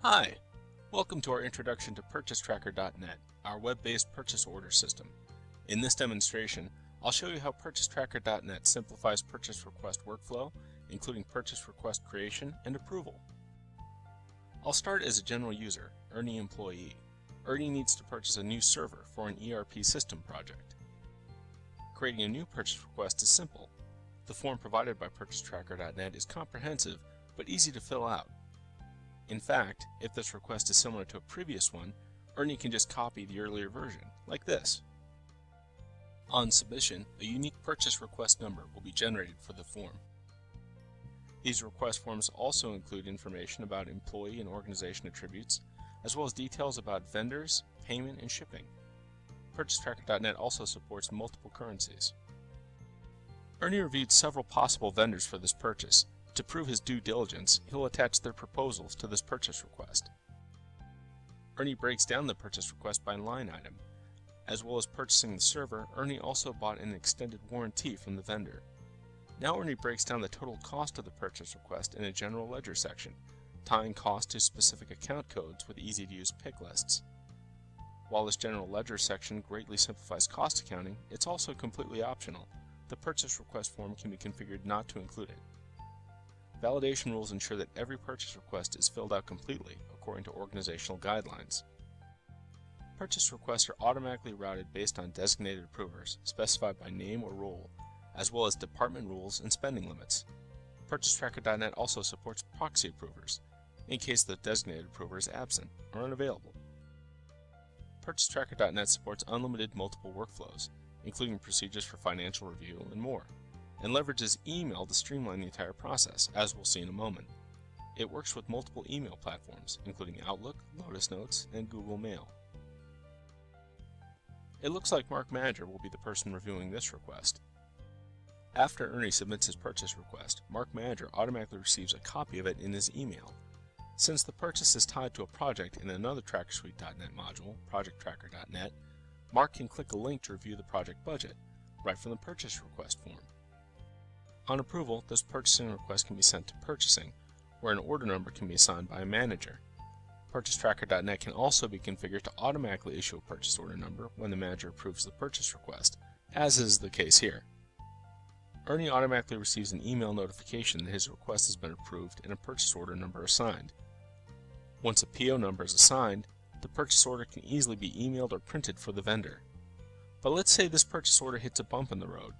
Hi, welcome to our introduction to PurchaseTracker.net, our web-based purchase order system. In this demonstration, I'll show you how PurchaseTracker.net simplifies purchase request workflow, including purchase request creation and approval. I'll start as a general user, Ernie employee. Ernie needs to purchase a new server for an ERP system project. Creating a new purchase request is simple. The form provided by PurchaseTracker.net is comprehensive but easy to fill out. In fact, if this request is similar to a previous one, Ernie can just copy the earlier version, like this. On submission, a unique purchase request number will be generated for the form. These request forms also include information about employee and organization attributes, as well as details about vendors, payment, and shipping. PurchaseTracker.net also supports multiple currencies. Ernie reviewed several possible vendors for this purchase. To prove his due diligence, he'll attach their proposals to this purchase request. Ernie breaks down the purchase request by line item. As well as purchasing the server, Ernie also bought an extended warranty from the vendor. Now Ernie breaks down the total cost of the purchase request in a general ledger section, tying cost to specific account codes with easy-to-use pick lists. While this general ledger section greatly simplifies cost accounting, it's also completely optional. The purchase request form can be configured not to include it. Validation rules ensure that every purchase request is filled out completely according to organizational guidelines. Purchase requests are automatically routed based on designated approvers specified by name or role, as well as department rules and spending limits. PurchaseTracker.net also supports proxy approvers, in case the designated approver is absent or unavailable. PurchaseTracker.net supports unlimited multiple workflows, including procedures for financial review and more, and leverages email to streamline the entire process, as we'll see in a moment. It works with multiple email platforms, including Outlook, Lotus Notes, and Google Mail. It looks like Mark Manager will be the person reviewing this request. After Ernie submits his purchase request, Mark Manager automatically receives a copy of it in his email. Since the purchase is tied to a project in another TrackerSuite.net module, ProjectTracker.net, Mark can click a link to review the project budget, right from the purchase request form. On approval, this purchasing request can be sent to purchasing, where an order number can be assigned by a manager. PurchaseTracker.net can also be configured to automatically issue a purchase order number when the manager approves the purchase request, as is the case here. Ernie automatically receives an email notification that his request has been approved and a purchase order number assigned. Once a PO number is assigned, the purchase order can easily be emailed or printed for the vendor. But let's say this purchase order hits a bump in the road.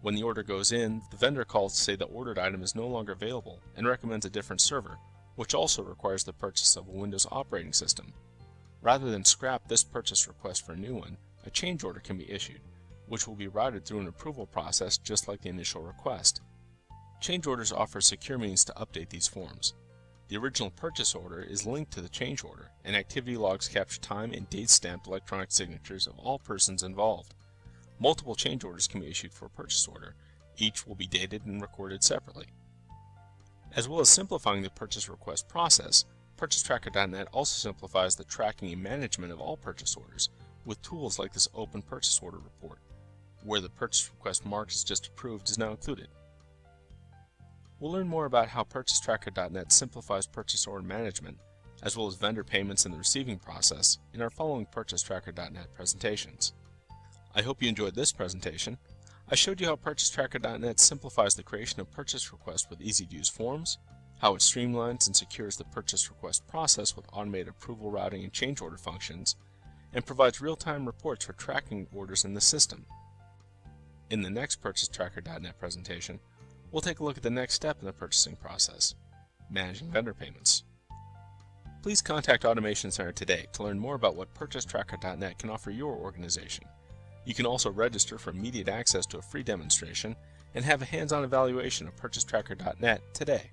When the order goes in, the vendor calls to say the ordered item is no longer available and recommends a different server, which also requires the purchase of a Windows operating system. Rather than scrap this purchase request for a new one, a change order can be issued, which will be routed through an approval process just like the initial request. Change orders offer secure means to update these forms. The original purchase order is linked to the change order, and activity logs capture time and date-stamped electronic signatures of all persons involved. Multiple change orders can be issued for a purchase order. Each will be dated and recorded separately. As well as simplifying the purchase request process, PurchaseTracker.net also simplifies the tracking and management of all purchase orders with tools like this Open Purchase Order report, where the purchase request marked as just approved is now included. We'll learn more about how PurchaseTracker.net simplifies purchase order management, as well as vendor payments and the receiving process, in our following PurchaseTracker.net presentations. I hope you enjoyed this presentation. I showed you how PurchaseTracker.net simplifies the creation of purchase requests with easy-to-use forms, how it streamlines and secures the purchase request process with automated approval routing and change order functions, and provides real-time reports for tracking orders in the system. In the next PurchaseTracker.net presentation, we'll take a look at the next step in the purchasing process, managing vendor payments. Please contact Automation Center today to learn more about what PurchaseTracker.net can offer your organization. You can also register for immediate access to a free demonstration and have a hands-on evaluation of PurchaseTracker.net today.